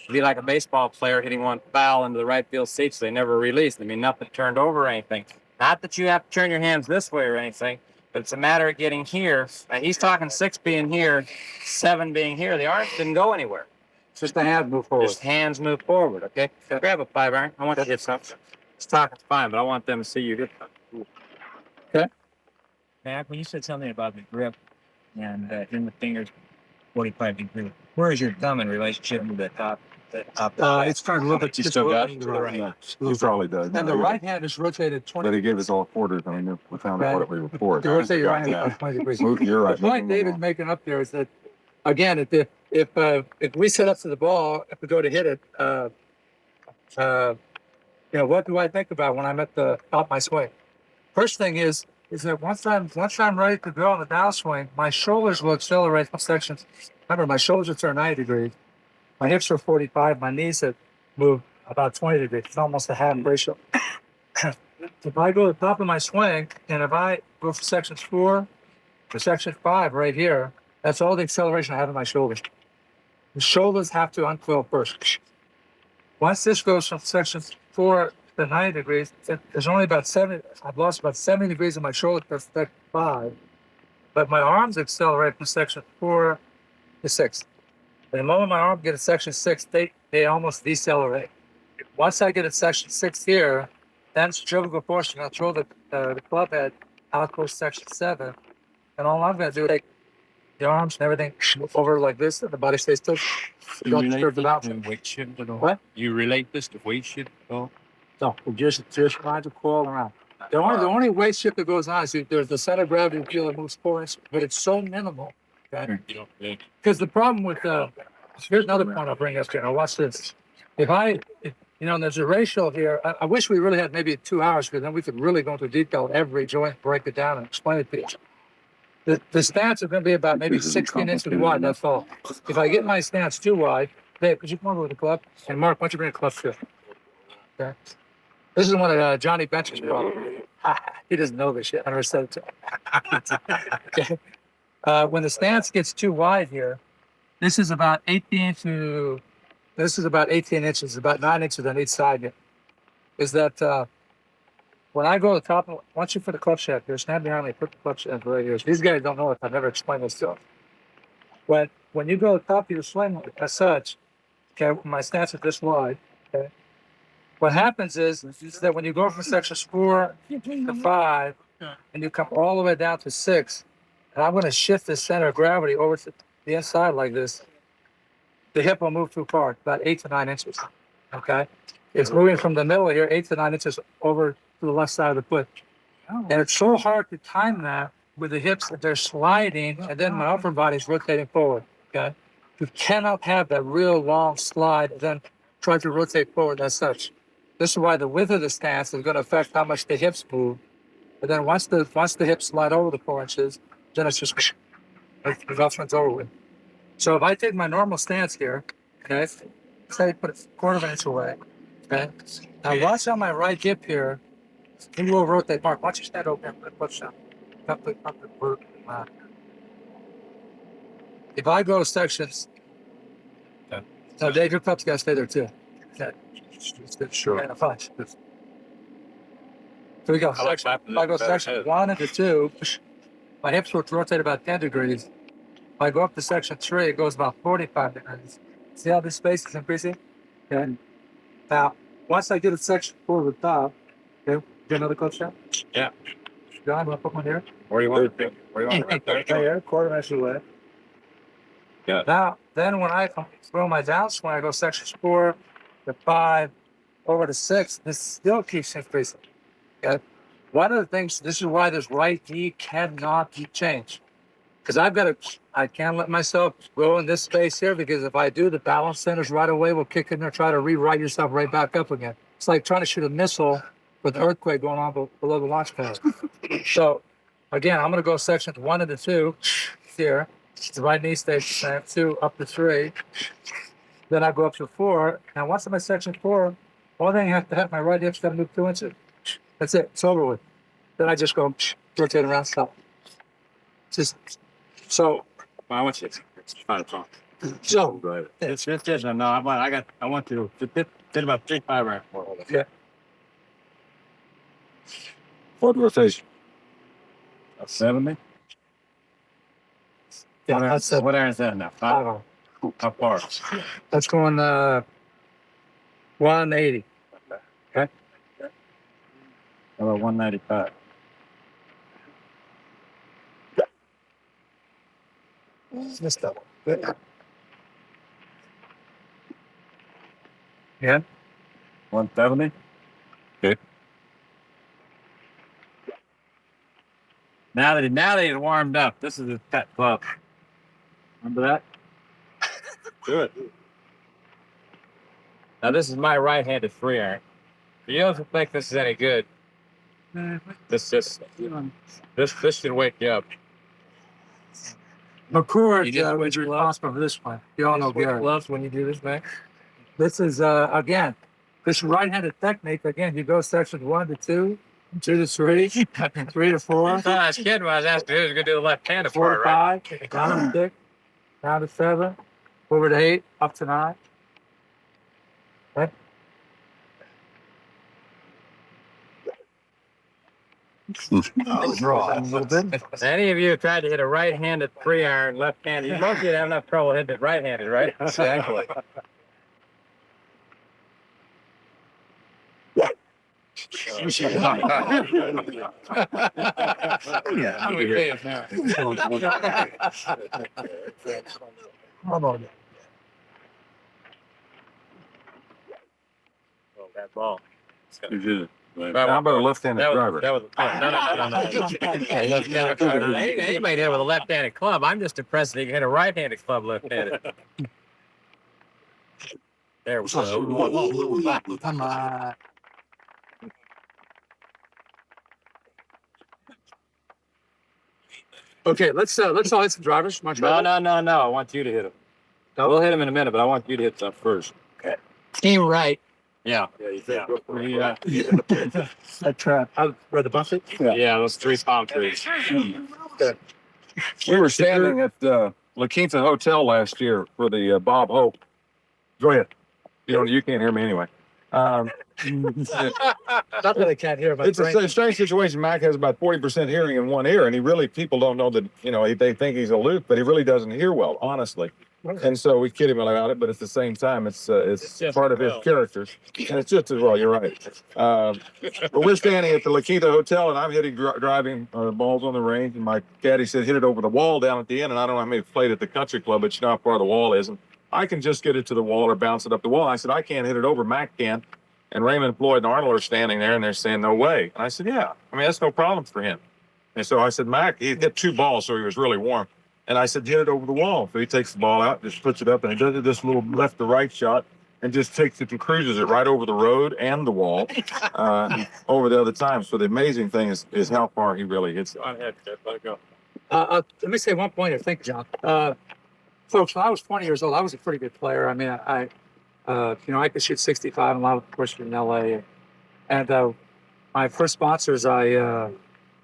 It'd be like a baseball player hitting one foul into the right field seats. So they never released. I mean, nothing turned over or anything. Not that you have to turn your hands this way or anything, but it's a matter of getting here. And he's talking 6 being here, 7 being here. The arms didn't go anywhere. It's just the hands move forward. Just hands move forward, okay? Grab a 5-iron. I want you to hit something. It's talking's fine, but I want them to see you hit something. Okay. Mac, when you said something about the grip and in the fingers, 45 degrees, where is your thumb in relationship to the top? It's turned a little bit. You still got it? He probably does. And the right hand is rotated 20 But he gave us all quarters. I mean, we found out what we were for. You rotate your right hand about 20 degrees. Move your right. The point David's making up there is that, again, if we set up to the ball, if we go to hit it, what do I think about when I'm at the top of my swing? First thing is, is that once I'm ready to go on the downswing, my shoulders will accelerate from sections. Remember, my shoulders are turned 90 degrees. My hips are 45. My knees have moved about 20 degrees. It's almost a half ratio. If I go to the top of my swing, and if I go for sections 4 to section 5 right here, that's all the acceleration I have in my shoulders. The shoulders have to uncoil first. Once this goes from section 4 to 90 degrees, there's only about 70. I've lost about 70 degrees in my shoulder to section 5, but my arms accelerate from section 4 to 6. And the moment my arm gets to section 6, they almost decelerate. Once I get at section 6 here, then centrifugal force, I'll throw the club head out towards section 7, and all I'm going to do is take the arms and everything over like this, and the body stays still. Don't disturb the balance. Weight shift at all? What? You relate this to weight shift at all? No, we just trying to coil around. The only weight shift that goes on is there's the center of gravity feel that moves 4 inches, but it's so minimal. Okay? You don't think? Because the problem with here's another point I'll bring up here. Now watch this. If there's a ratio here. I wish we really had maybe 2 hours, because then we could really go into detail of every joint, break it down, and explain it to you. The stance are going to be about maybe 16 inches wide. That's all. If I get my stance too wide, Dave, could you come over with the club? And Mark, why don't you bring a club too? Okay. This is one of Johnny Bench's problems. He doesn't know this shit. I never said it to him. Okay. When the stance gets too wide here, this is about 18 inches, about 9 inches on each side here. Is that when I go to the top, once you put the clutch head here, stand behind me, put the clutch head right here. These guys don't know it. I've never explained this to them. When you go to the top of your swing as such, okay, my stance is this wide, okay? What happens is that when you go from sections 4 to 5, and you come all the way down to 6, and I'm going to shift the center of gravity over to the inside like this, the hip will move too far, about 8 to 9 inches. Okay, it's moving from the middle here, 8 to 9 inches over to the left side of the foot, and it's so hard to time that with the hips that they're sliding, and then my upper body's rotating forward. Okay, you cannot have that real long slide and then try to rotate forward as such. This is why the width of the stance is going to affect how much the hips move. But then once the hips slide over the 4 inches, then it's just the adjustment's over with. So if I take my normal stance here, okay, say put it 1/4 of an inch away, okay. Now watch on my right hip here, you will rotate. Mark, watch your stand over and put push down. If I go to sections, now Dave, your cup's got to stay there too. Okay. Sure. And a punch. Here we go. If I go section 1 and 2, my hips will rotate about 10 degrees. If I go up to section 3, it goes about 45 degrees. See how this space is increasing? Okay. Now, once I get to section 4 to the top, okay, get another clutch shot? Yeah. John, want to put one here? Where do you want it? Right here, 1/4 inch away. Yeah. Now, then when I throw my downswing, I go sections 4 to 5 over to 6. This still keeps increasing. Okay. One of the things, this is why this right knee cannot be changed. Because I can't let myself go in this space here, because if I do, the balance centers right away will kick in there, try to rewrite yourself right back up again. It's like trying to shoot a missile with an earthquake going on below the launch pad. So, again, I'm going to go sections 1 and 2 here. The right knee stays the same, 2 up to 3. Then I go up to 4. Now, once I'm at section 4, all thing I have to have, my right hip's got to move 2 inches. That's it. It's over with. Then I just go rotate around, stop. Just so. I want you to try to talk. So. It's no. I want to did about 3-5 right for Yeah. What rotation? 70. Yeah, that's it. What area is that now? How far? That's going 180. Okay. How about 195? Missed that one. Yeah. 170. Okay. Now that it warmed up, this is a cut club. Remember that? Good. Now this is my right-handed 3-iron. You don't think this is any good. This should wake you up. McCord You just was switch responsible for this one. You all know Gary. gloves when you do this, man. This is again, this right-handed technique. Again, you go sections 1 to 2, 2 to 3, 3 to 4, As a kid, when I was asked to do, he was going to do the left-handed 4 part, to right? 5, down to 6, down to 7, over to 8, up to 9. Right? Draw a little bit. Any of you have tried to hit a right-handed 3-iron left-handed? Most of you have enough trouble hitting it right-handed, right? Exactly. How do we pay it now? How about it? Oh, that ball. You did it. How about a left-handed driver? That was no. Anybody hit it with a left-handed club. I'm just impressed that you can hit a right-handed club left-handed. There we go. Come on. Okay, let's all hit some drivers. No. I want you to hit him. We'll hit him in a minute, but I want you to hit some first. Team right. Yeah. That trap. Where the buffet? Yeah, those 3 palm trees. We were standing at La Quinta Hotel last year for the Bob Hope. Go ahead. You can't hear me anyway. Not that I can't hear, but It's a strange situation. Mac has about 40% hearing in one ear, and people don't know that, they think he's aloof, but he really doesn't hear well, honestly. And so we kid him about it, but at the same time, it's part of his character. And it's just as well, you're right. But we're standing at the La Quinta Hotel, and I'm hitting driving balls on the range, and my caddy said, hit it over the wall down at the end, and I don't know how many played at the country club, but you know how far the wall is. And I can just get it to the wall or bounce it up the wall. I said, I can't hit it over, Mac can. And Raymond, Floyd, and Arnold are standing there, and they're saying, no way. And I said, yeah, that's no problem for him. And so I said, Mac, he hit 2 balls, so he was really warm. And I said, hit it over the wall. So he takes the ball out, just puts it up, and he does this little left to right shot and just takes it and cruises it right over the road and the wall over the other time. So the amazing thing is how far he really hits it. Let it go. let me say one point here. Thank you, John. Folks, when I was 20 years old, I was a pretty good player. I mean, I could shoot 65, and a lot of course in LA. And my first sponsors, a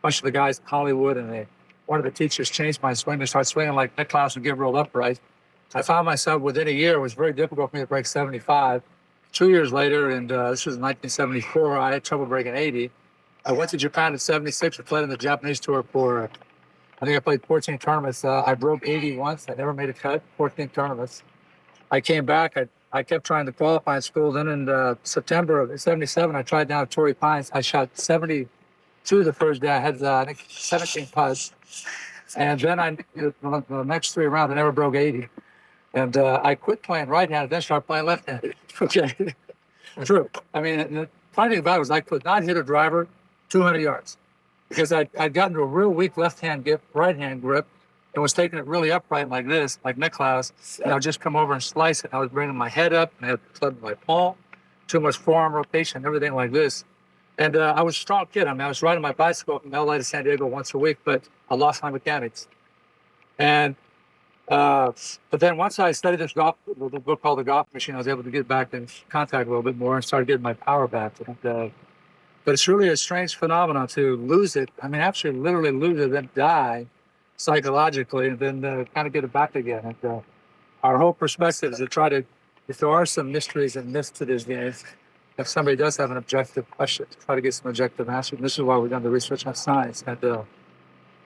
bunch of the guys in Hollywood, and one of the teachers changed my swing to start swinging like Nick Klaus and get rolled upright. I found myself within a year, it was very difficult for me to break 75. 2 years later, and this was in 1974, I had trouble breaking 80. I went to Japan in 76 and played on the Japanese tour for, I think I played 14 tournaments. I broke 80 once. I never made a cut, 14 tournaments. I came back. I kept trying to qualify in school. Then in September of 77, I tried down at Torrey Pines. I shot 72 the first day. I had, I think, 17 putts. And then the next 3 rounds, I never broke 80. And I quit playing right-handed, then started playing left-handed. Okay. True. I mean, the funny thing about it was I could not hit a driver 200 yards because I'd gotten to a real weak left-hand grip, right-hand grip, and was taking it really upright like this, like Nick Klaus, and I would just come over and slice it. I was bringing my head up, and I had the club in my palm, too much forearm rotation, everything like this. And I was a strong kid. I mean, I was riding my bicycle from LA to San Diego once a week, but I lost my mechanics. And but then once I studied this golf, the book called The Golf Machine, I was able to get back in contact a little bit more and started getting my power back. And, but it's really a strange phenomenon to lose it. I mean, actually literally lose it, then die psychologically, and then kind of get it back again. And our whole perspective is to try to, if there are some mysteries and myths to this game, if somebody does have an objective question, to try to get some objective answers. And this is why we've done the research on science. And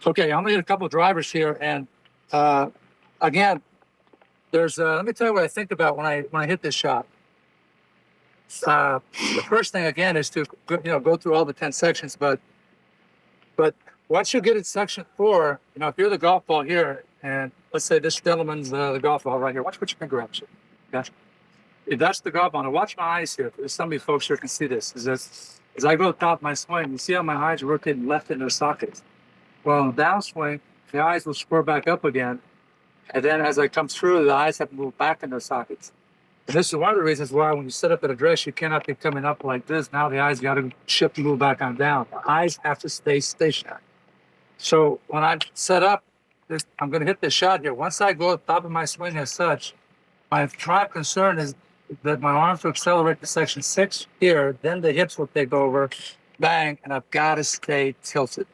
okay, I'm gonna get a couple of drivers here, and again, there's let me tell you what I think about when I hit this shot. The first thing again is to go through all the 10 sections, but once you get in section 4, if you're the golf ball here, and let's say this gentleman's the golf ball right here, watch what your finger grabs. Gotcha. If that's the golf ball, now watch my eyes here. There's some of you folks here can see this. As I go top my swing, you see how my eyes are rotating left in their sockets. Well, in downswing, the eyes will square back up again. And then as I come through, the eyes have moved back in their sockets. And this is one of the reasons why when you set up an address, you cannot be coming up like this. Now the eyes got to shift and move back on down. The eyes have to stay stationary. So when I set up this, I'm going to hit this shot here. Once I go at the top of my swing as such, my prime concern is that my arms will accelerate to section 6 here, then the hips will take over, bang, and I've got to stay tilted.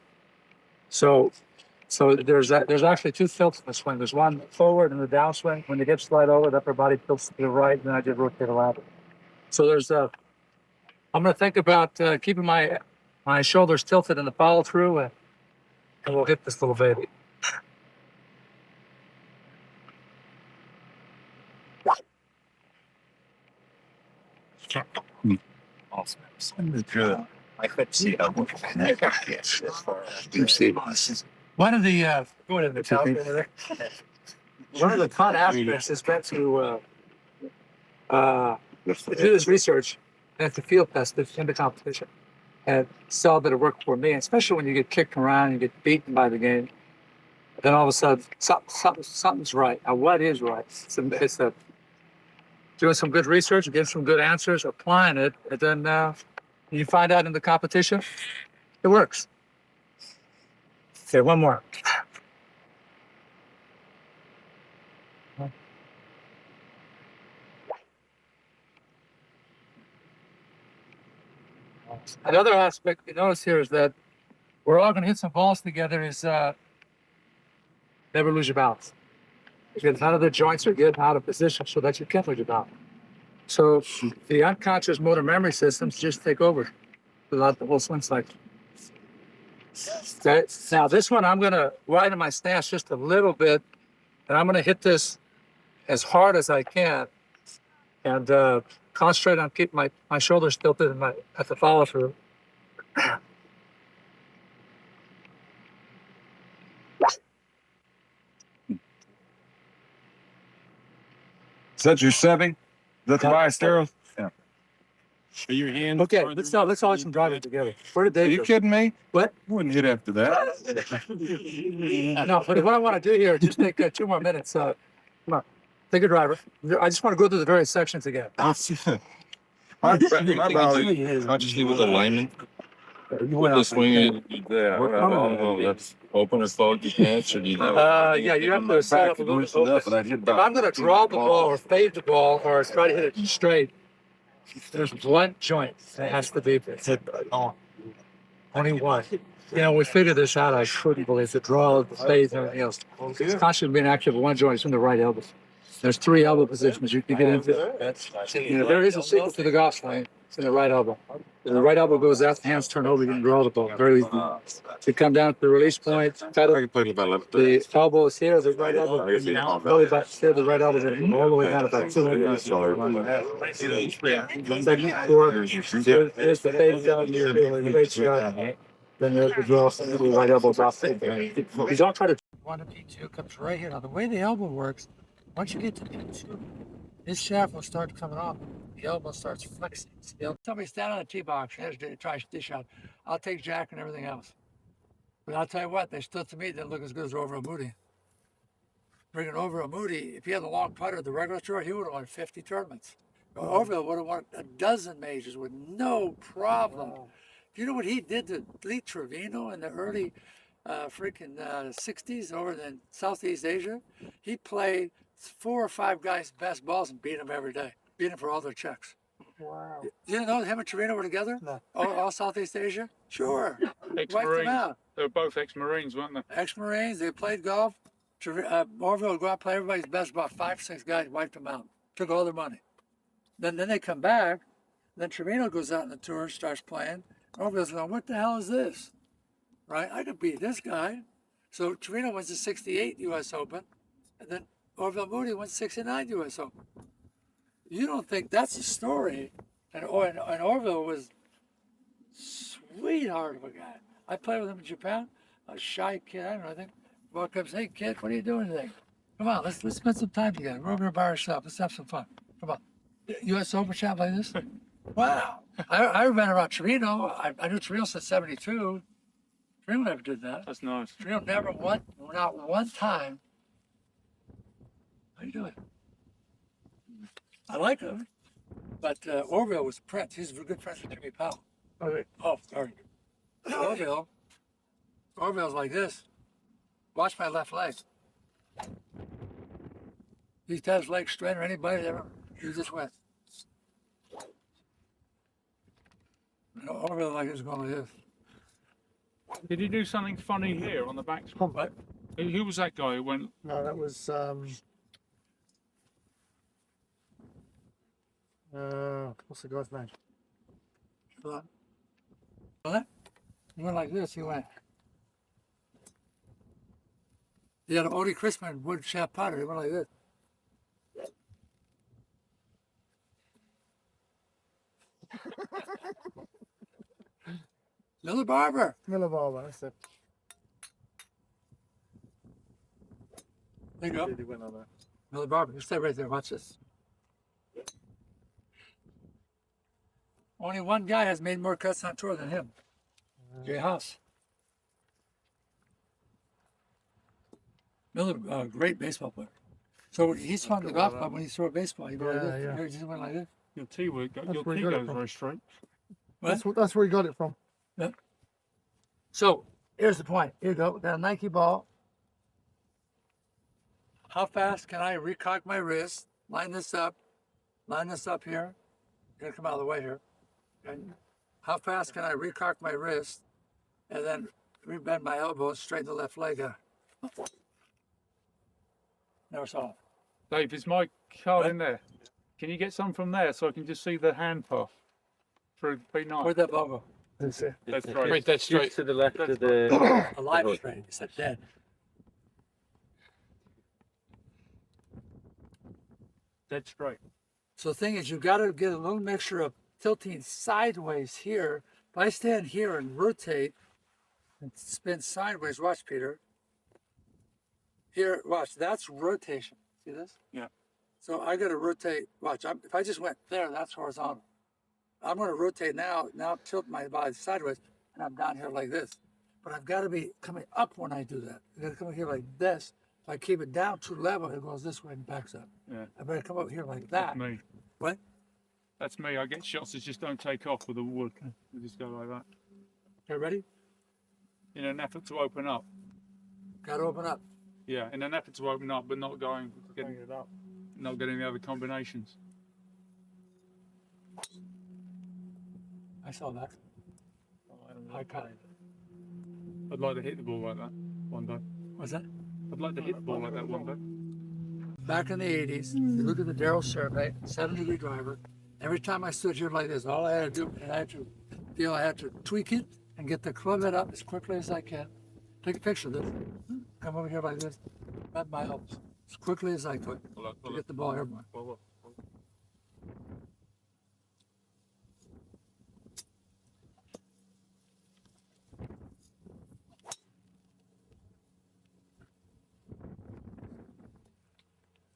So there's actually 2 tilts in the swing. There's one forward and the downswing. When the hips slide over, the upper body tilts to the right, and then I just rotate a lateral. So there's I'm going to think about keeping my shoulders tilted in the follow through, and we'll hit this little baby. Awesome. I could see that one. One of the going in the top over there. One of the fun aspects has been to do this research and to field test this in the competition, and saw that it worked for me. Especially when you get kicked around and you get beaten by the game, then all of a sudden something's right. Now, what is right? It's doing some good research, getting some good answers, applying it, and then you find out in the competition, it works. Okay, one more. Another aspect you notice here is that we're all going to hit some balls together is never lose your balance. Because none of the joints are getting out of position so that you can't lose your balance. So the unconscious motor memory systems just take over throughout the whole swing cycle. Okay. Now this one, I'm going to widen my stance just a little bit, and I'm going to hit this as hard as I can, and concentrate on keeping my shoulders tilted and at the follow through. Is that your 7? Is that the Biostero? Are your hands? Okay, let's all hit some driving together. Where did Are Dave you go? kidding me? What? Wouldn't hit after that. No, but what I want to do here, just take 2 more minutes. Come on, take a driver. I just want to go through the various sections again. my body. Consciously with alignment. You went this swing there. That's open as far as you can. Should you Yeah, you have to set up a little bit open. If I'm going to draw the ball or fade the ball or try to hit it straight, there's one joint that has to be hit on. Only one. You know, we figured this out. I couldn't believe the draw, the fades, and everything else. It's constantly being active with one joint. It's in the right elbow. There's 3 elbow positions you can get into. You know, there is a secret to the golf swing. It's in the right elbow. When the right elbow goes out, the hands turn over, you can draw the ball. Very easy. You come down to the release point, cut it. The elbow is here, the right elbow. Really back here, the right elbow is all the way down about 200. Second, 4. Here's the fade down here, the fade shot. Then there's the draw, the right elbow's off. You don't try to. 1 to P2 comes right here. Now, the way the elbow works, once you get to P2, this shaft will start coming off. The elbow starts flexing. Somebody stand on the tee box and try to dish out. I'll take Jack and everything else. But I'll tell you what, they still to me didn't look as good as Orville Moody. Bringing Orville Moody, if he had a long putter at the regular tour, he would have won 50 tournaments. Orville would have won a dozen majors with no problem. Do you know what he did to Lee Trevino in the early 60s over in Southeast Asia? He played 4 or 5 guys' best balls and beat them every day. Beat them for all their checks. Wow. You didn't know him and Trevino were together? No. All Southeast Asia? Sure. Wiped them Ex-Marines. out. They were both ex-Marines, weren't they? Ex-Marines, they played golf. Orville would go out and play everybody's best, about 5, 6 guys, wiped them out. Took all their money. Then they come back. Then Trevino goes out on the tour, starts playing. Orville's going, what the hell is this? Right? I could beat this guy. So Trevino wins the 68 U.S. Open. And then Orville Moody wins 69 U.S. Open. You don't think that's a story? And Orville was sweetheart of a guy. I played with him in Japan. A shy kid, I don't know. I think walk up and say, "Hey kid, what are you doing today? Come on, let's spend some time together. We're over here by ourselves. Let's have some fun. Come on." U.S. Open champ like this? Wow. I remember about Trevino. I knew Trevino since '72. Trevino never did that. That's nice. Trevino never won, not one time. How you doing? I like him, but Orville was Prince. He's a good friend with Jimmy Powell. Oh, sorry. Orville's like this. Watch my left leg. He's got his leg straight or anybody ever. He just went. Orville like this going like this. Did he do something funny here on the back? What? Who was that guy who went? No, that was what's the guy's name? What? He went like this. He went. He had an Odie Christman wood shaft powder. He went like this. Miller Barber. Miller Barber, that's it. There you go. He went on that. Miller Barber. You stay right there. Watch this. Only one guy has made more cuts on tour than him. Jay House. Miller, great baseball player. So he's from the golf club when he threw a baseball. He went like this. Yeah. He just went like this. Your T where he goes got it from. very straight. What? That's where he got it from. So here's the point. Here you go. Got a Nike ball. How fast can I recock my wrist? Line this up here. Gonna come out of the way here. Okay. How fast can I recock my wrist and then rebend my elbow, straighten the left leg out? Never saw it. Dave, is my card What? in there? Can you get some from there so I can just see the hand puff through P9? Where'd that ball go? That's right. Right, that's straight. To the left of the. Alive straight. He said dead. Dead straight. So the thing is, you got to get a little mixture of tilting sideways here. If I stand here and rotate and spin sideways, watch, Peter. Here, watch, that's rotation. See this? Yeah. So I got to rotate. Watch, if I just went there, that's horizontal. I'm going to rotate now tilt my body sideways, and I'm down here like this. But I've got to be coming up when I do that. I've got to come here like this. If I keep it down too level, it goes this way and backs up. Yeah. I better come up here like that. That's me. What? That's me. I get shots that just don't take off with the wood. They just go like that. Okay, ready? In an effort to open up. Got to open up. Yeah, in an effort to open up, but not getting it up. Not getting the other combinations. I saw that. I cut it. I'd like to hit the ball like that one day. What's that? I'd like to hit the ball like that one day. Back in the 80s, you look at the Darrell survey, 7-degree driver. Every time I stood here like this, all I had to do, and I had to tweak it and get the club head up as quickly as I can. Take a picture of this. Come over here like this. Bend my elbows as quickly as I could to get the ball here.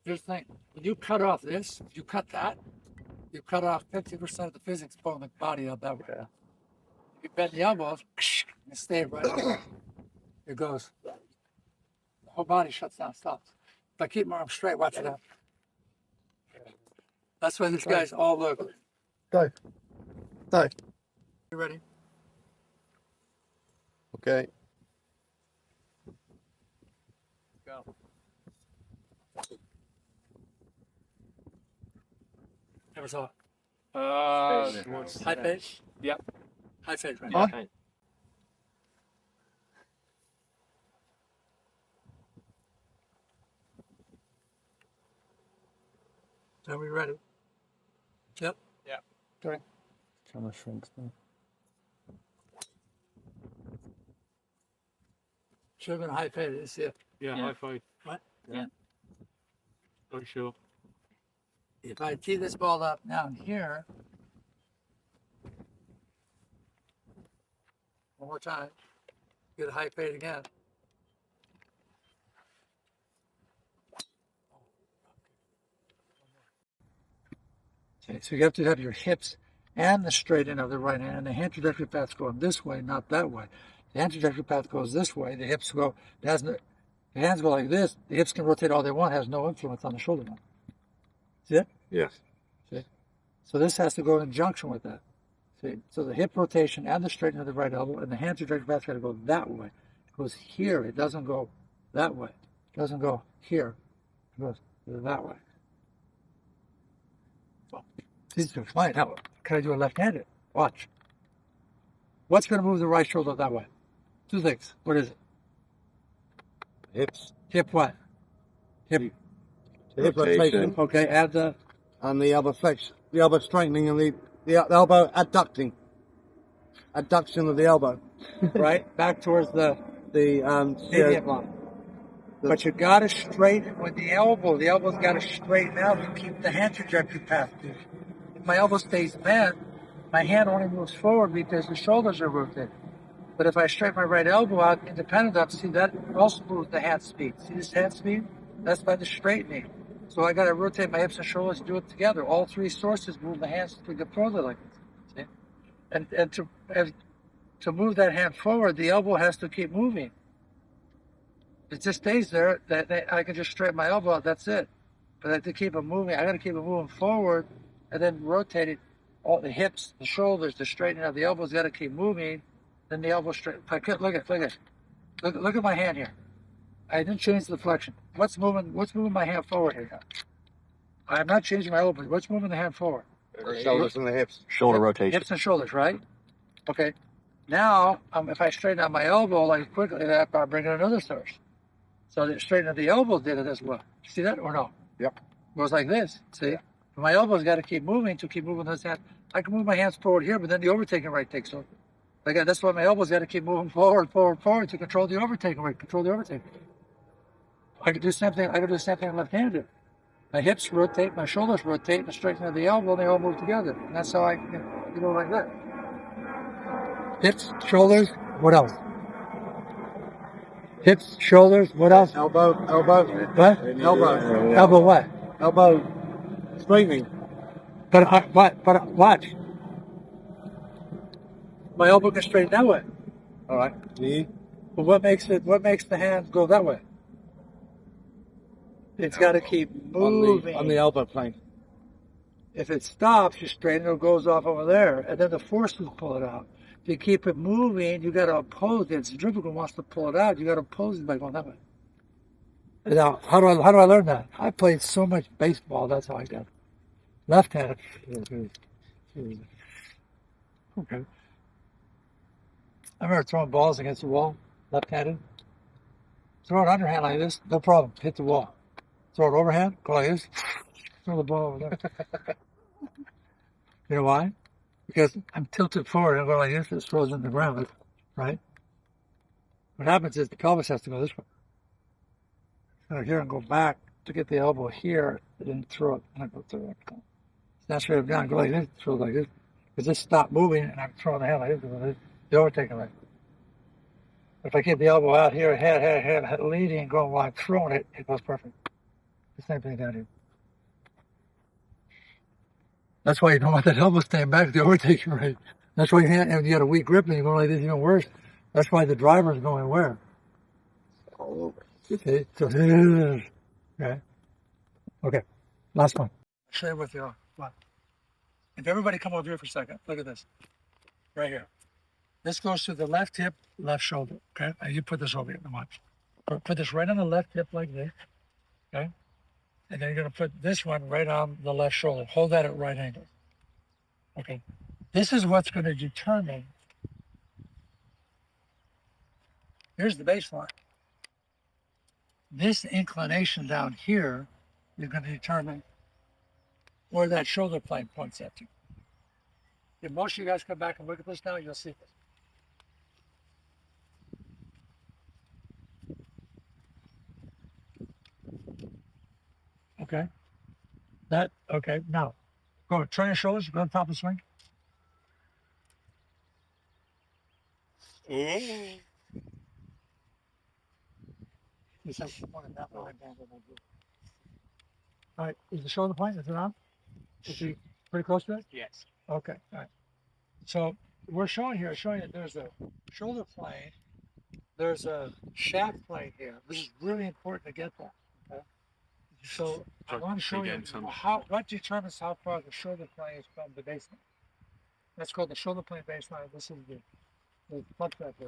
Just think, when you cut off this, you cut that, you cut off 50% of the physics pulling the body out that way. If you bend the elbows, and stay right there. It goes. The whole body shuts down, stops. If I keep my arms straight, watch it out. That's why these guys all look. Go. You ready? Okay. Go. Never saw it. High fade? Yep. High fade, right? Huh? Are we ready? Yep. Camera shrinks now. Should have been high fade. Let's see Yeah, high five. What? Yeah. Oh, sure. if I tee this ball up down here, one more time, get a high fade again. Okay, so you have to have your hips and the straight end of the right hand, and the hand trajectory path's going this way, not that way. The hand trajectory path goes this way, the hips go, the hands go like this, the hips can rotate all they want, has no influence on the shoulder line. See it? Yes. So this has to go in conjunction with that. See, so the hip rotation and the straightening of the right elbow and the hand trajectory path got to go that way. It goes here. It doesn't go that way. It doesn't go here. It goes that way. Well, it's easy to explain. How can I do it left-handed? Watch. What's going to move the right shoulder that way? Two things. What is it? Hips. Hip what? Hip. Hip rotation. Okay, add the. And the elbow flex. The elbow straightening and the elbow adducting. Adduction of the elbow. Right? Back towards the median line. But you got to straighten with the elbow. The elbow's got to straighten out to keep the hand trajectory path. If my elbow stays bent, my hand only moves forward because the shoulders are rotated. But if I straighten my right elbow out independent of, see, that also moves the hand speed. See this hand speed? That's by the straightening. So I got to rotate my hips and shoulders and do it together. All three sources move the hands to get further like this. See? And to move that hand forward, the elbow has to keep moving. If it just stays there, that I can just straighten my elbow out, that's it. But I have to keep it moving. I got to keep it moving forward and then rotate it. All the hips, the shoulders, the straightening of the elbows got to keep moving. Then the elbow straight. Look at my hand here. I didn't change the flexion. What's moving my hand forward here now? I'm not changing my elbow. What's moving the hand forward? The shoulders and the hips. Shoulder rotation. Hips and shoulders, right? Okay. Now, if I straighten out my elbow like quickly, I bring in another source. So the straightening of the elbow did it as well. See that or no? Yep. It goes like this. See? But my elbow's got to keep moving this hand. I can move my hands forward here, but then the overtaking right takes over. Again, that's why my elbow's got to keep moving forward to control the overtaking right. Control the overtaking. I can do the same thing. I can do the same thing left-handed. My hips rotate, my shoulders rotate, the straightening of the elbow, and they all move together. And that's how I go like that. Hips, shoulders, what else? Hips, shoulders, what else? Elbow. What? Elbow. Elbow what? Elbow straightening. But watch. My elbow can straighten that way. All right. Knee. But what makes the hand go that way? It's got to keep moving. On the elbow plane. If it stops, you straighten it, it goes off over there, and then the force will pull it out. If you keep it moving, you got to oppose it. If the centrifugal wants to pull it out, you got to oppose it by going that way. Now, how do I learn that? I played so much baseball. That's how I got it. Left-handed. Okay. I remember throwing balls against the wall, left-handed. Throw it underhand like this, no problem. Hit the wall. Throw it overhand, go like this. Throw the ball over there. You know why? Because I'm tilted forward and I go like this, it throws in the ground, right? What happens is the pelvis has to go this way. So here and go back to get the elbow here, and then throw it, and I go through it. Not straight up down, go like this, throw it like this. Because this stopped moving and I'm throwing the hand like this, the overtaking right. If I keep the elbow out here, head leading, going while I'm throwing it, it goes perfect. The same thing down here. That's why you don't want that elbow staying back, the overtaking rate. That's why you got a weak grip and you're going like this, even worse. That's why the driver's going where? All over. Okay. So, okay. Okay. Last one. I'll show you with you. If everybody come over here for a second, look at this. Right here. This goes to the left hip, left shoulder. Okay. And you put this over here. Watch. Put this right on the left hip like this. Okay. And then you're going to put this one right on the left shoulder. Hold that at right angles. Okay. This is what's going to determine. Here's the baseline. This inclination down here is going to determine where that shoulder plane points at to. If most of you guys come back and look at this now, you'll see this. Okay. Okay. Now, go turn your shoulders, go on top of the swing. All right, is the shoulder point, is it on? Is he pretty close to it? Yes. Okay, all right. So we're showing you that there's a shoulder plane, there's a shaft plane here. This is really important to get that. Okay? So I want to show you what determines how far the shoulder plane is from the baseline. That's called the shoulder plane baseline. This is the flux vector.